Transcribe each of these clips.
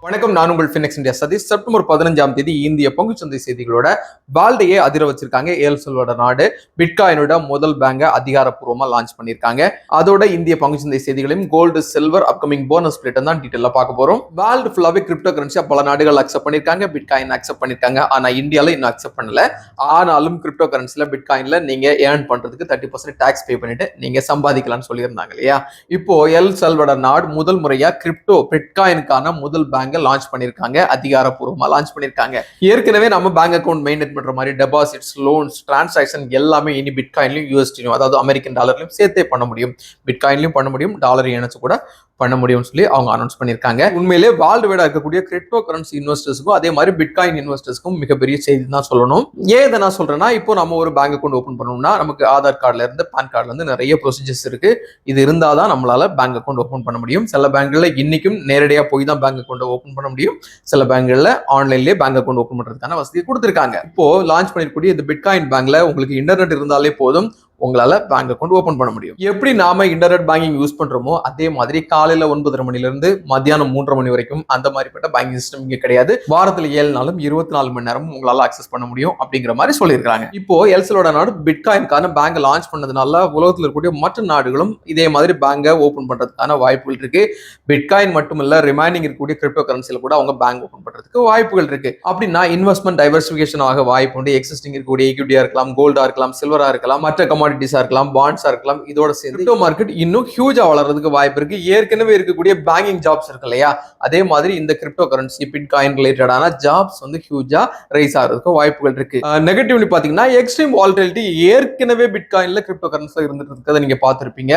வணக்கம், நான் உங்கள் ஃபினிக்ஸ் இந்தியா சதீஷ். செப்டம்பர் 15ஆம் தேதி இந்திய பங்குச்சந்தை செய்திகளோட வேர்ல்டையே அதிர வச்சிருக்காங்க. எல் சல்வடார் நாடு பிட்காயினோட முதல் பேங்கை அதிகாரப்பூர்வமா லான்ச் பண்ணிருக்காங்க. அதோட இந்திய பங்குச்சந்தை செய்திகளையும் gold, silver, upcoming bonus split தான் டீட்டெயிலா பார்க்க போறோம். வேர்ல்டு ஃபுல்லாவே கிரிப்டோ கரன்சியா பல நாடுகள் அக்செப்ட் பண்ணிருக்காங்க. பிட்காயின் அக்செப்ட் பண்ணிருக்காங்க. ஆனா இந்தியால இன்னும் அக்செப்ட் பண்ணல. ஆனாலும் கிரிப்டோ கரன்சில பிட்காயின்ல நீங்க ஏர்ன் பண்றதுக்கு 30% டாக்ஸ் பே பண்ணிட்டு நீங்க சம்பாதிக்கலாம்னு சொல்லியிருந்தாங்க இல்லையா? இப்போ எல் சல்வடார் நாடு முதல் முறையா கிரிப்டோ பிட்காயினுக்கான முதல் பேங்க் லான்ச் பண்ணிருக்காங்க. அதிகாரப்பூர்வமா லான்ச் பண்ணிருக்காங்க. ஏற்கனவே நம்ம பேங்க் அக்கவுண்ட் மெயின்டைன் பண்ற மாதிரி டெபாசிட்ஸ், லோன்ஸ், டிரான்சாக்ஷன் எல்லாமே இனி பிட்காயின்லயும் யூஎஸ்டியும் அதாவது அமெரிக்கன் டாலர்லயும் சேர்த்தே பண்ண முடியும். பிட்காயின்லயும் பண்ண முடியும், டாலர் இணைச்சு கூட பண்ண முடியும்னு சொல்லி அவங்க அனௌன்ஸ் பண்ணிருக்காங்க. உண்மையிலே வேர்ல்டு வைடா இருக்கக்கூடிய கிரிப்டோ கரன்சி இன்வெஸ்டர்ஸ்க்கும் அதே மாதிரி பிட்காயின் இன்வெஸ்டர்ஸ்க்கும் மிகப்பெரிய செய்தி தான் சொல்லணும். ஏன் இதை நான் சொல்றேன்னா, இப்போ நம்ம ஒரு பேங்க் அக்கௌண்ட் ஓபன் பண்ணணும்னா நமக்கு ஆதார் கார்டுல இருந்து பான் கார்டுல இருந்து நிறைய ப்ரொசீஜர்ஸ் இருக்கு. இது இருந்தாதான் நம்மளால பேங்க் அக்கௌண்ட் ஓபன் பண்ண முடியும். சில பேங்க்ல இன்னைக்கும் நேரடியா போய் தான் பேங்க் அக்கௌண்ட் ஓபன் பண்ண முடியும். சில பேங்க்ல ஆன்லைன்லயே பேங்க் அக்கௌண்ட் ஓபன் பண்றதுக்கான வசதி கொடுத்திருக்காங்க. இப்போ லான்ச் பண்ணிருக்கக்கூடிய இந்த பிட்காயின் பேங்க்ல உங்களுக்கு இன்டர்நெட் இருந்தாலே போதும், உங்களால பேங்க் அக்கௌண்ட் ஓபன் பண்ண முடியும். எப்படி நாம இன்டர்நெட் பேங்கிங் யூஸ் பண்றோமோ அதே மாதிரி காலையில 9:30 மணில இருந்து மத்தியானம் 3:30 மணி வரைக்கும் அந்த மாதிரிப்பட்ட பேங்கிங் சிஸ்டம் இங்க கிடையாது. வாரத்துல 7 நாளும் 24 மணி நேரமும் உங்களால அக்சஸ் பண்ண முடியும் அப்படிங்கிற மாதிரி சொல்லியிருக்காங்க. இப்போ எல் சல்வடார் நாடு பிட்காயின்கான பேங்க் லான்ச் பண்ணதுனால உலகத்தில் இருக்கக்கூடிய மற்ற நாடுகளும் இதே மாதிரி பேங்கை ஓபன் பண்றதுக்கான வாய்ப்புகள் இருக்கு. பிட்காயின் மட்டும் இல்ல, ரிமைனிங் இருக்கக்கூடிய கிரிப்டோ கரன்சில கூட அவங்க பேங்க் ஓபன் பண்றதுக்கு வாய்ப்புகள் இருக்கு. அப்படின்னா இன்வெஸ்ட்மெண்ட் டைவர்சிபிகேஷன் ஆக வாய்ப்பு உண்டு. எக்ஸிஸ்டிங் இருக்கக்கூடிய ஈக்விட்டியா இருக்கலாம், கோல்டா இருக்கலாம், சில்வரா இருக்கலாம், மற்ற கமாடிட்டிஸா இருக்கலாம், பாண்ட்ஸா இருக்கலாம். இதோட சேர்ந்து கிரிப்டோ மார்க்கெட் இன்னும் ஹியூஜா வளர்றதுக்கு வாய்ப்பு இருக்கு. ஏற்கனவே இருக்கக்கூடிய பேங்கிங் ஜாப்ஸ் இருக்கு இல்லையா, அதே மாதிரி இந்த கிரிப்டோ கரன்சி பிட்காயின் ரிலேட்டடான ஜாப்ஸ் வந்து ஹியூஜா ரைஸ் ஆகிறதுக்கு வாய்ப்புகள் இருக்கு. நெகட்டிவ்லி பாத்தீங்கன்னா எக்ஸ்ட்ரீம் வாலட்டிலிட்டி ஏற்கனவே பிட்காயின்ல கிரிப்டோ கரன்சில இருந்துட்டு இருக்கிறத நீங்க பார்த்திருப்பீங்க.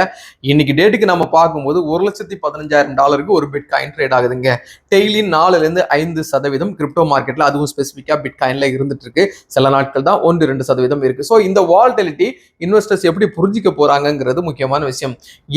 இன்னைக்கு டேட்டுக்கு நம்ம பார்க்கும்போது $1,15,000 ஒரு பிட்காயின் ட்ரேட் ஆகுதுங்க. டெய்லி 4-5% கிரிப்டோ மார்க்கெட்ல அதுவும் ஸ்பெசிபிக்கா பிட்காயின்ல இருந்துட்டு இருக்கு. சில நாட்கள் தான் 1-2% இருக்கு. சோ இந்த வாலட்டிலிட்டி இன்வெஸ்டர்ஸ் எப்படி புரிஞ்சிக்க போறாங்கிறது முக்கியமான விஷயம்.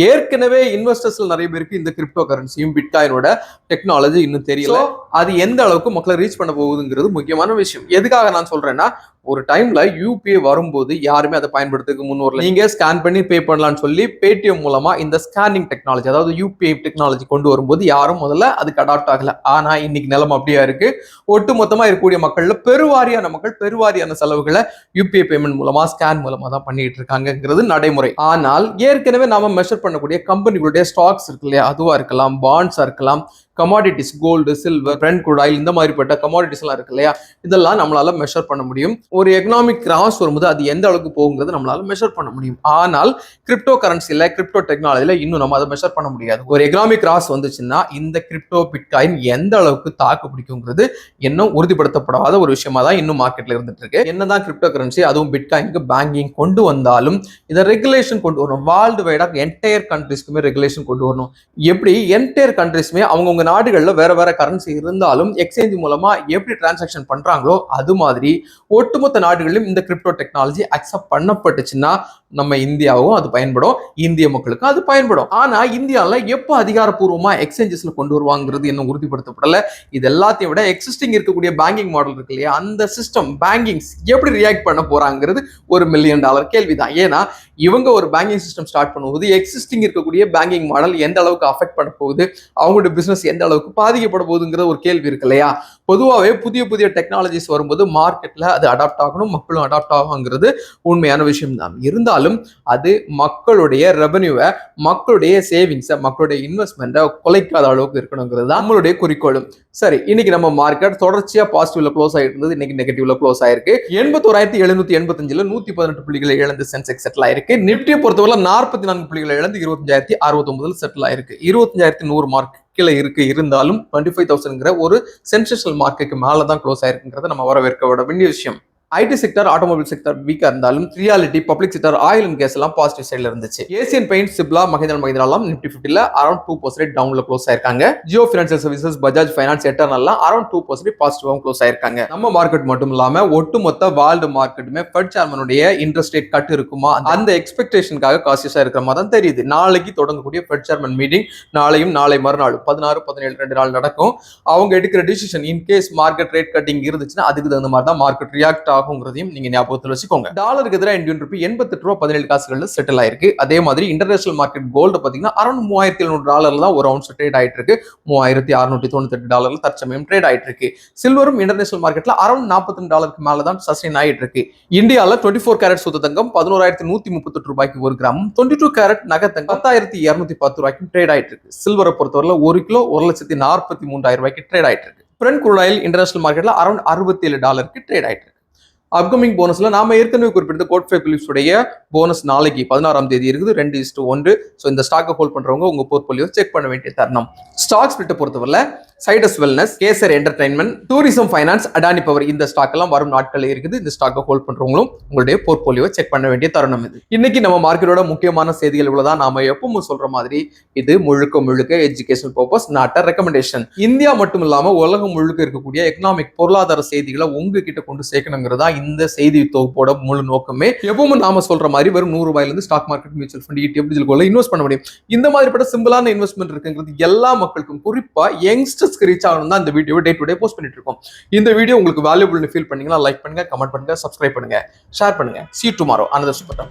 ஏற்கனவே இன்வெஸ்டர்ஸ்ல நிறைய பேருக்கு இந்த கிரிப்டோ கரன்சியும் பிட்காயினோட டெக்னாலஜி இன்னும் தெரியல. அது எந்த அளவுக்கு மக்களை ரீச் பண்ண போகுதுங்கிறது முக்கியமான விஷயம். எதுக்காக நான் சொல்றேன்னா, ஒரு டைம்ல யூபிஐ வரும்போது யாருமே அதை பயன்படுத்துறதுக்கு முன் வரல. நீங்க ஸ்கேன் பண்ணி பே பண்ணலாம்னு சொல்லி பேடிஎம் மூலமா இந்த ஸ்கேனிங் டெக்னாலஜி அதாவது யூபிஐ டெக்னாலஜி கொண்டு வரும்போது யாரும் முதல்ல அதுக்கு அடாப்ட் ஆகல. ஆனா இன்னைக்கு நிலைமை அப்படியா இருக்கு. ஒட்டு மொத்தமா இருக்கக்கூடிய மக்கள்ல பெருவாரியான மக்கள் பெருவாரியான செலவுகளை யூபிஐ பேமெண்ட் மூலமா, ஸ்கேன் மூலமா தான் பண்ணிட்டு இருக்காங்கிறது நடைமுறை. ஆனால் ஏற்கனவே நாம மெஷர் பண்ணக்கூடிய கம்பெனிகளுடைய ஸ்டாக்ஸ் இருக்கு இல்லையா, அதுவா இருக்கலாம், பாண்ட்ஸா இருக்கலாம், commodities, gold, silver, Brent crude oil, இந்த மாதிரிப்பட்ட கமாடிட்டிஸ் எல்லாம் இருக்கு இல்லையா, இதெல்லாம் நம்மளால மெஷர் பண்ண முடியும். ஒரு எக்கனாமிக் கிராஸ் வரும்போது அது எந்த அளவுக்கு போகுங்கிறது நம்மளால மெஷர் பண்ண முடியும். ஆனால் கிரிப்டோ கரன்சில, கிரிப்டோ டெக்னாலஜில இன்னும் நம்ம அதை மெஷர் பண்ண முடியாது. ஒரு எக்கனாமிக் கிராஸ் வந்துச்சுன்னா இந்த கிரிப்டோ பிட்காயின் எந்த அளவுக்கு தாக்கு பிடிக்குங்கிறது இன்னும் உறுதிப்படுத்தப்படாத ஒரு விஷயமா தான் இன்னும் மார்க்கெட்ல இருந்துட்டு இருக்கு. என்னதான் கிரிப்டோ கரன்சி அதுவும் பிட்காயினுக்கு பேங்கிங் கொண்டு வந்தாலும் இதை ரெகுலேஷன் கொண்டு வரணும். வேர்ல்டு வைடா என்டையர் கண்ட்ரிஸ்க்குமே ரெகுலேஷன் கொண்டு வரணும். எப்படி என்டையர் கண்ட்ரிஸ்மே அவங்க நாடுகள்ல வேற வேற கரன்சி இருந்தாலும் எக்ஸ்சேஞ்ச் மூலமா எப்படி டிரான்சாக்ஷன் பண்றாங்களோ அது மாதிரி ஒட்டுமொத்த நாடுகளிலும் இந்த கிரிப்டோ டெக்னாலஜி அக்செப்ட் பண்ணப்பட்டுச்சுன்னா நம்ம இந்தியாவும் அது பயன்படும், இந்திய மக்களுக்கும் அது பயன்படும். ஆனா இந்தியால எப்போ அதிகாரப்பூர்வமா எக்ஸ்சேஞ்சஸ்ல கொண்டு வருவாங்கிறது இன்னும் உறுதிப்படுத்தப்படல. இது எல்லாத்தையும் விட எக்ஸிஸ்டிங் இருக்கக்கூடிய பேங்கிங் மாடல் இருக்கு இல்லையா, அந்த சிஸ்டம் பேங்கிங்ஸ் எப்படி ரியாக்ட் பண்ண போறாங்கிறது $1 மில்லியன் கேள்விதான். ஏன்னா இவங்க ஒரு பேங்கிங் சிஸ்டம் ஸ்டார்ட் பண்ணும்போது எக்ஸிஸ்டிங் இருக்கக்கூடிய பேங்கிங் மாடல் எந்த அளவுக்கு அஃபெக்ட் பண்ண போகுது, அவங்களோட பிசினஸ் எந்த அளவுக்கு பாதிக்கப்பட போகுதுங்கிற ஒரு கேள்வி இருக்கு இல்லையா. பொதுவாகவே புதிய புதிய டெக்னாலஜிஸ் வரும்போது மார்க்கெட்ல அது அடாப்ட் ஆகணும், மக்களும் அடாப்ட் ஆகுங்கிறது உண்மையான விஷயம் தான். இருந்தாலும் அது மக்களுடைய ரெவன்யூவை, மக்களுடைய சேவிங்ஸை, மக்களுடைய இன்வெஸ்ட்மெண்ட்டை குலைக்காத அளவுக்கு இருக்கணுங்கிறது தான் நம்மளுடைய குறிக்கோளும். சரி, இன்னைக்கு நம்ம மார்க்கெட் தொடர்ச்சியா பாசிட்டிவ்ல க்ளோஸ் ஆகிட்டு இருந்தது, இன்னைக்கு நெகட்டிவ்ல க்ளோஸ் ஆயிருக்கு. 81,785 118 புள்ளிகளை இழந்து சென்செக்ஸ் செட்டில் ஆயிருக்கு. நிப்டியை பொறுத்தவரை 44 புள்ளிகளை இழந்து 25,069 செட்டில் ஆயிருக்கு. 25,100 மார்க் கீழே இருந்தாலும் 25,000 ஒரு சென்சேஷனல் மார்க்குக்கு மேலதான் க்ளோஸ் ஆயிருக்குங்கிறத நம்ம வரவேற்க வேண்டிய விஷயம். ஐடி செக்டர், ஆட்டோமொபைல் செக்டர் வீக்கா இருந்தாலும் realty, public sector, oil and gas எல்லாம் பாசிட்டிவ் சைட்ல இருந்துச்சு. ஏசியன் பெயிண்ட், சிப்லா, மஹிந்திரா எல்லாம் நிப்டி 50ல அரௌண்ட் 2% டவுன்ல க்ளோஸ் ஆயிருக்காங்க. Jio financial services, Bajaj finance, எட்டர்னல்லாம் அரௌண்ட் 2% பாசிட்டிவாகவும் க்ளோஸ் ஆயிருக்காங்க. நம்ம மார்க்கெட் மட்டும் இல்லாம ஒட்டுமொத்த வேர்ல்டு மார்க்கெட்டுமே ஃபெட் சேர்மனுடைய இன்ட்ரெஸ்ட் ரேட் கட் இருக்குமா அந்த எக்ஸ்பெக்டேஷனுக்காக காசியஸா இருக்கிற மாதிரி தான் தெரியுது. நாளைக்கு தொடங்கக்கூடிய ஃபெட் சேர்மன் மீட்டிங் நாளையும் நாளை மறுநாள் 16, 17 2 நாள் நடக்கும். அவங்க எடுக்கிற decision in case market rate cutting இருந்துச்சுன்னா அதுக்கு தகுந்த மாதிரி தான் மார்க்கெட் ரியாக்ட் ஆகும். ஆகுங்கிறதையும் நீங்க ஞாபகத்தில் வச்சுக்கோங்க. டாலருக்கு எதிராக இந்தியன் ரூபி 88 ரூபா 17 காசுகள்ல செட்டில் ஆயிருக்கு. அதே மாதிரி இன்டர்நேஷனல் மார்க்கெட் கோல்டு பாத்தீங்கன்னா அரௌண்ட் $3700 தான் ஒரு அவுன்ஸ் ட்ரேட் ஆயிட்டு இருக்கு. $3698 தற்சமயம் ட்ரேட் ஆயிட்டு இருக்கு. சில்வரும் இன்டர்நேஷனல் மார்க்கெட்ல அரௌண்ட் $42 மேல தான் சஸ்டெயின் ஆயிட்டு இருக்கு. இந்தியாவில் 24 கேரட் சுத்த தங்கம் 11,138 ரூபாய்க்கு ஒரு கிராம், 22 கேரட் நகை தங்கம் 10,210 ரூபாய்க்கு ட்ரேட் ஆயிட்டு இருக்கு. சில்வரை பொறுத்தவரை ஒரு கிலோ 1,43,000 ரூபாய்க்கு ட்ரேட் ஆயிட்டு இருக்கு. பிரெண்ட் குரூட் ஆயில் இன்டர்நேஷனல் மார்க்கெட்ல அரௌண்ட் $67 ட்ரேட் ஆயிட்டு இருக்கு. அப்கமிங் போனஸ்ல நாம ஏற்கனவே குறிப்பிட்ட கோட் ஃபைவ் பிலிப்ஸ் உடைய போனஸ் நாளைக்கு 16ஆம் தேதி இருக்குது 2:1. ஸோ இந்த ஸ்டாக்கை ஹோல்ட் பண்றவங்க உங்க போர்ட்போலியோ செக் பண்ண வேண்டிய தருணம். ஸ்டாக் ஸ்பிளிட்டை பொறுத்தவரை Zydus wellness, Kesar entertainment, tourism finance, Adani power இந்த ஸ்டாக் எல்லாம் வரும் நாட்கள் இருக்குது. இந்த ஸ்டாக்கை ஹோல்ட் பண்றவங்களும் உங்களுடைய போர்ட்போலியோ செக் பண்ண வேண்டிய தருணம் இது. இன்னைக்கு நம்ம மார்க்கெட்டோட முக்கியமான செய்திகள் இவ்வளவுதான். நாம எப்பவும் சொல்ற மாதிரி இது முழுக்க education purpose, not a recommendation. India மட்டும் இல்லாம உலகம் முழுக்க இருக்கக்கூடிய எக்கனாமிக் பொருளாதார செய்திகளை உங்ககிட்ட கொண்டு சேர்க்கணுங்கிறதா இந்த செய்தி தொகுப்போட முழு நோக்கமே. எப்பவும் நாம சொல்ற மாதிரி வெறும் $100 stock market, mutual fund, ETF digital invest பண்ண முடியும். இந்த மாதிரிப்பட்ட சிம்பிளான இன்வெஸ்ட்மெண்ட் இருக்குங்கிறது எல்லா மக்களுக்கும், குறிப்பா யங்ஸ்டர்ஸ்க்கு ரீச் ஆகணும் தான் இந்த video day to day post பண்ணிட்டு இருக்கோம். இந்த வீடியோ உங்களுக்கு வேல்யூபிள்னு ஃபீல் பண்ணீங்கன்னா லைக் பண்ணுங்க, கமெண்ட் பண்ணுங்க, சப்ஸ்கிரைப் பண்ணுங்க, ஷேர் பண்ணுங்க. See you tomorrow. Another super.